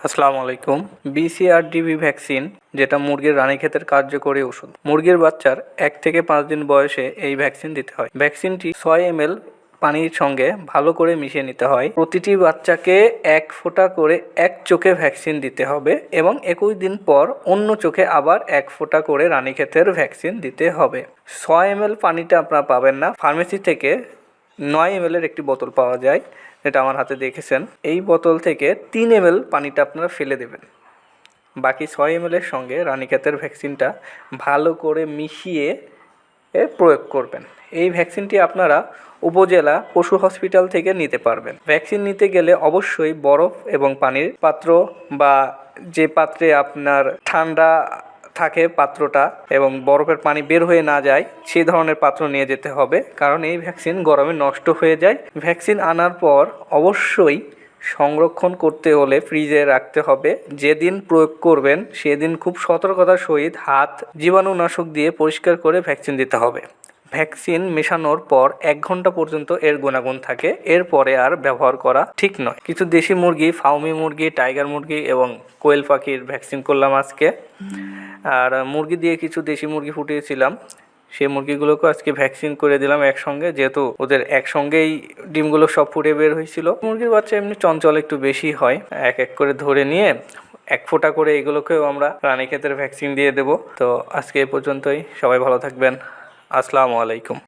আসসালামু আলাইকুম। BCRDV vaccine, যেটা মুরগির রানীক্ষেতের কার্যকরী ওষুধ। মুরগির বাচ্চার 1 থেকে 5 দিন বয়সে এই ভ্যাকসিন দিতে হয়। ভ্যাকসিনটি 6 ml পানির সঙ্গে ভালো করে মিশিয়ে নিতে হয়। প্রতিটি বাচ্চাকে 1 ফোঁটা করে এক চোখে ভ্যাকসিন দিতে হবে এবং 21 দিন পর অন্য চোখে আবার 1 ফোঁটা করে রানীক্ষেতের ভ্যাকসিন দিতে হবে। 6 ml পানিটা আপনারা পাবেন না, ফার্মেসি থেকে 9 ml এর একটি বোতল পাওয়া যায়, এটা আমার হাতে দেখেছেন। এই বোতল থেকে 3 ml পানিটা আপনারা ফেলে দেবেন। বাকি 6 ml এর সঙ্গে রানীক্ষেতের ভ্যাকসিনটা ভালো করে মিশিয়ে প্রয়োগ করবেন। এই ভ্যাকসিনটি আপনারা উপজেলা পশু হসপিটাল থেকে নিতে পারবেন। ভ্যাকসিন নিতে গেলে অবশ্যই বরফ এবং পানির পাত্র বা যে পাত্রে আপনার ঠান্ডা থাকে পাত্রটা এবং বরফের পানি বের হয়ে না যায় সেই ধরনের পাত্র নিয়ে যেতে হবে, কারণ এই ভ্যাকসিন গরমে নষ্ট হয়ে যায়। ভ্যাকসিন আনার পর অবশ্যই সংরক্ষণ করতে হলে ফ্রিজে রাখতে হবে। যেদিন প্রয়োগ করবেন সেদিন খুব সতর্কতার সহিত হাত জীবাণুনাশক দিয়ে পরিষ্কার করে ভ্যাকসিন দিতে হবে। ভ্যাকসিন মেশানোর পর 1 ঘন্টা পর্যন্ত এর গুণাগুণ থাকে, এরপরে আর ব্যবহার করা ঠিক নয়। কিছু দেশি মুরগি, ফাউমি মুরগি, টাইগার মুরগি এবং কোয়েল পাখির ভ্যাকসিন করলাম আজকে। আর মুরগি দিয়ে কিছু দেশি মুরগি ফুটিয়েছিলাম, সেই মুরগিগুলোকে আজকে ভ্যাকসিন করে দিলাম একসঙ্গে, যেহেতু ওদের একসঙ্গেই ডিমগুলো সব ফুটে বের হয়েছিল। মুরগির বাচ্চা এমনি চঞ্চল একটু বেশি হয়, এক এক করে ধরে নিয়ে 1 ফোঁটা করে এগুলোকেও আমরা রানীক্ষেতের ভ্যাকসিন দিয়ে দেব। তো আজকে এ পর্যন্তই, সবাই ভালো থাকবেন। আসসালামু আলাইকুম।